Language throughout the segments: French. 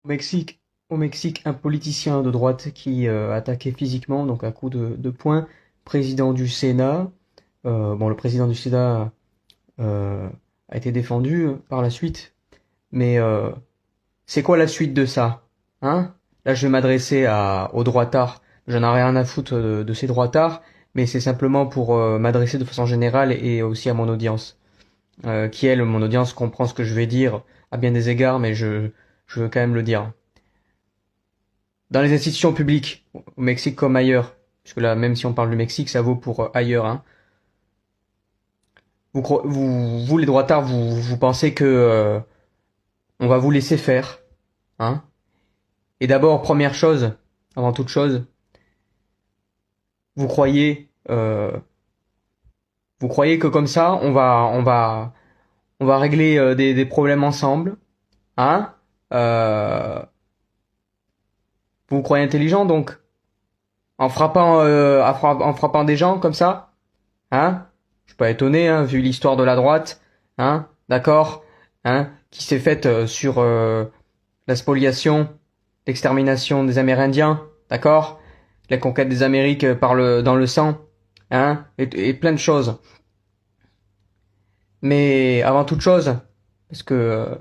Au Mexique, un politicien de droite qui attaquait physiquement, donc à coups de poing, président du Sénat. Bon, le président du Sénat euh, a été défendu par la suite, mais c'est quoi la suite de ça? Hein? Là, je vais m'adresser aux droitards. J'en ai rien à foutre de ces droitards, mais c'est simplement pour m'adresser de façon générale et aussi à mon audience, qui elle, mon audience comprend ce que je vais dire à bien des égards, mais je veux quand même le dire. Dans les institutions publiques, au Mexique comme ailleurs, puisque là, même si on parle du Mexique, ça vaut pour ailleurs, hein. Vous les droitards, vous pensez que on va vous laisser faire, hein. Et d'abord, première chose, avant toute chose, vous croyez, euh, vous croyez que comme ça, on va régler des problèmes ensemble, hein. Euh, vous vous croyez intelligent donc, en frappant des gens comme ça, hein? Je suis pas étonné, hein, vu l'histoire de la droite, hein, d'accord, hein, qui s'est faite sur la spoliation, l'extermination des Amérindiens, d'accord, la conquête des Amériques dans le sang, hein, et plein de choses. Mais avant toute chose, parce que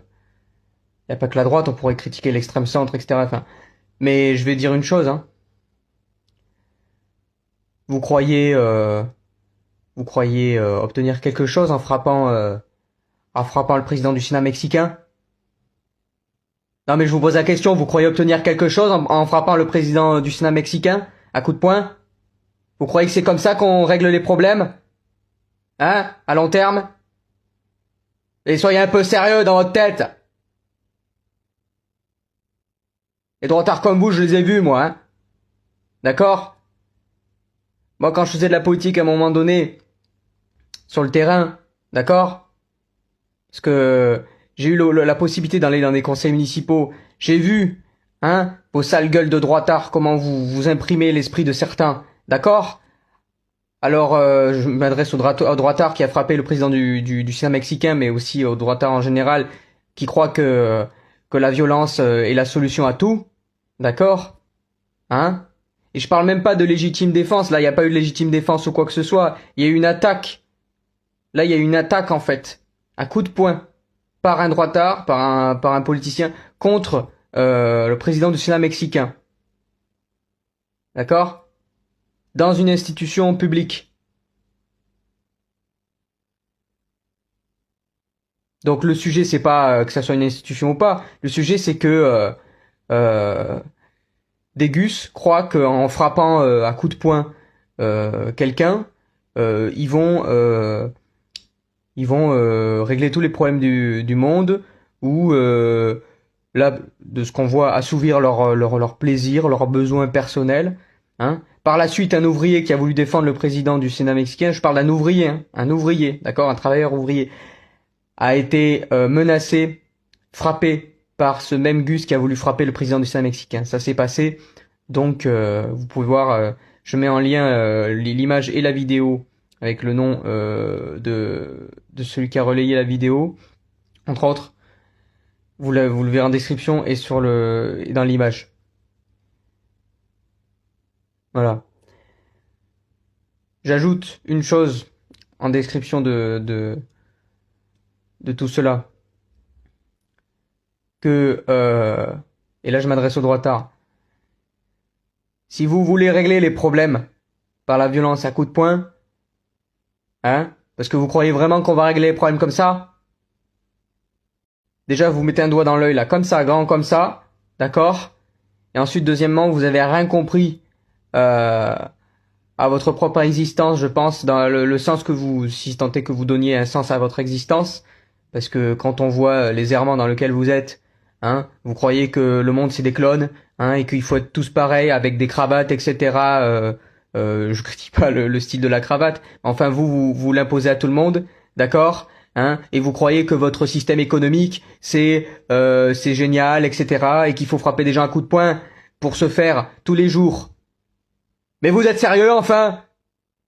y a pas que la droite, on pourrait critiquer l'extrême centre, etc. Enfin, mais je vais dire une chose, hein. Vous croyez, euh, vous croyez obtenir quelque chose en frappant le président du Sénat mexicain? Non mais je vous pose la question, vous croyez obtenir quelque chose en frappant le président du Sénat mexicain à coups de poing? Vous croyez que c'est comme ça qu'on règle les problèmes? Hein? À long terme? Et soyez un peu sérieux dans votre tête. Les droitards comme vous, je les ai vus, moi, hein. D'accord? Moi, quand je faisais de la politique à un moment donné, sur le terrain, d'accord? Parce que j'ai eu la possibilité d'aller dans des conseils municipaux. J'ai vu, hein, vos sales gueules de droitards, comment vous imprimez l'esprit de certains. D'accord? Alors, je m'adresse au droitard qui a frappé le président du Sénat mexicain, mais aussi au droitard en général, qui croit que la violence est la solution à tout. D'accord? Hein? Et je parle même pas de légitime défense. Là, il n'y a pas eu de légitime défense ou quoi que ce soit. Il y a eu une attaque. Là, il y a eu une attaque, en fait. Un coup de poing. Par un droitard, par un politicien, contre le président du Sénat mexicain. D'accord? Dans une institution publique. Donc le sujet c'est pas que ça soit une institution ou pas. Le sujet c'est que euh, des gus croient qu'en frappant à coups de poing quelqu'un, euh, ils vont euh, ils vont régler tous les problèmes du monde ou là de ce qu'on voit assouvir leur plaisir, leurs besoins personnels. Hein. Par la suite, un ouvrier qui a voulu défendre le président du Sénat mexicain, je parle d'un ouvrier, hein, un ouvrier, d'accord, un travailleur ouvrier, a été menacé, frappé par ce même Gus qui a voulu frapper le président du Sénat mexicain. Ça s'est passé, donc vous pouvez voir, je mets en lien l'image et la vidéo avec le nom de celui qui a relayé la vidéo, entre autres. Vous le verrez en description et et dans l'image. Voilà. J'ajoute une chose en description de tout cela, que et là je m'adresse au droitard. Si vous voulez régler les problèmes par la violence à coups de poing, hein, parce que vous croyez vraiment qu'on va régler les problèmes comme ça, déjà vous mettez un doigt dans l'œil là, comme ça, grand comme ça, d'accord? Et ensuite, deuxièmement, vous avez rien compris euh, à votre propre existence, je pense, dans le sens que vous, si tant est que vous donniez un sens à votre existence, parce que quand on voit les errements dans lesquels vous êtes, hein, vous croyez que le monde c'est des clones, hein, et qu'il faut être tous pareils avec des cravates, etc. Je critique pas le style de la cravate, enfin vous l'imposez à tout le monde, d'accord, hein, et vous croyez que votre système économique c'est génial, etc. et qu'il faut frapper des gens à coups de poing pour se faire tous les jours. Mais vous êtes sérieux enfin?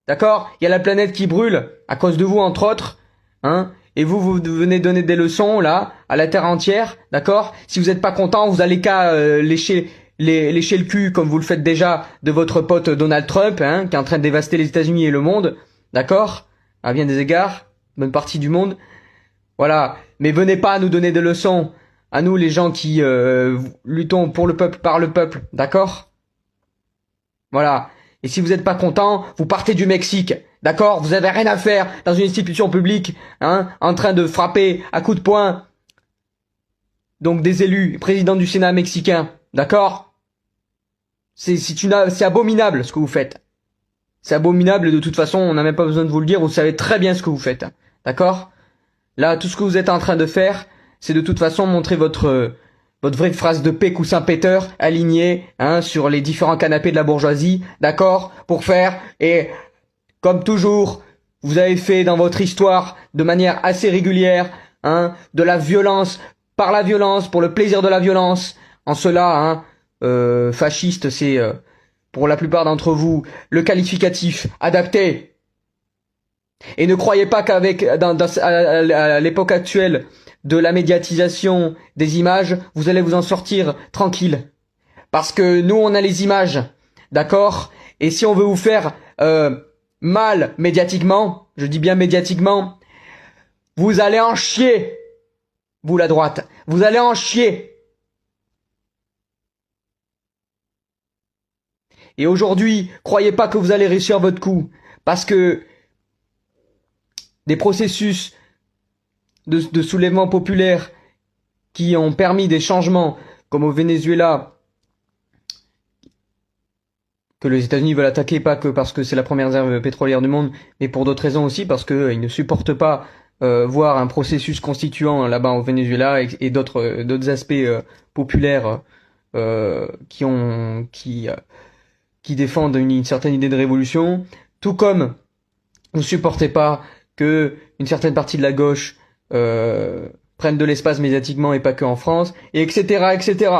D'accord? Il y a la planète qui brûle à cause de vous entre autres, hein? Et vous venez donner des leçons, là, à la terre entière, d'accord? Si vous n'êtes pas content, vous allez qu'à lécher le cul, comme vous le faites déjà, de votre pote Donald Trump, hein, qui est en train de dévaster les États-Unis et le monde, d'accord? À bien des égards, bonne partie du monde. Voilà. Mais venez pas nous donner des leçons, à nous les gens qui luttons pour le peuple, par le peuple, d'accord? Voilà. Et si vous n'êtes pas content, vous partez du Mexique. D'accord? Vous avez rien à faire dans une institution publique, hein, en train de frapper à coups de poing. Donc des élus, président du Sénat mexicain. D'accord? C'est abominable ce que vous faites. C'est abominable et de toute façon, on n'a même pas besoin de vous le dire, vous savez très bien ce que vous faites. D'accord? Là, tout ce que vous êtes en train de faire, c'est de toute façon montrer votre vraie phrase de paix coussin péteur alignée, hein, sur les différents canapés de la bourgeoisie, d'accord? Pour faire, et comme toujours, vous avez fait dans votre histoire de manière assez régulière, hein, de la violence par la violence, pour le plaisir de la violence. En cela, hein, fasciste, c'est pour la plupart d'entre vous le qualificatif adapté. Et ne croyez pas qu'avec à l'époque actuelle de la médiatisation des images, vous allez vous en sortir tranquille. Parce que nous, on a les images, d'accord? Et si on veut vous faire mal médiatiquement, je dis bien médiatiquement, vous allez en chier, vous la droite, vous allez en chier. Et aujourd'hui, croyez pas que vous allez réussir votre coup, parce que des processus de soulèvement populaire qui ont permis des changements, comme au Venezuela, que les États-Unis veulent attaquer, pas que parce que c'est la première réserve pétrolière du monde, mais pour d'autres raisons aussi, parce qu'ils ne supportent pas voir un processus constituant là-bas au Venezuela et d'autres aspects populaires qui défendent une certaine idée de révolution, tout comme vous supportez pas que une certaine partie de la gauche prenne de l'espace médiatiquement et pas que en France, et etc., etc.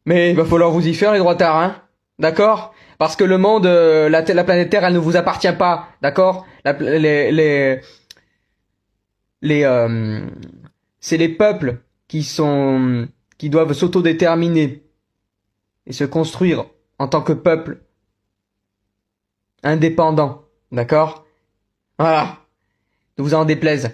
Mais il va falloir vous y faire, les droitards, hein? D'accord? Parce que le monde, la planète Terre, elle ne vous appartient pas, d'accord? C'est les peuples qui doivent s'autodéterminer et se construire en tant que peuple indépendant, d'accord? Voilà. Ne vous en déplaise.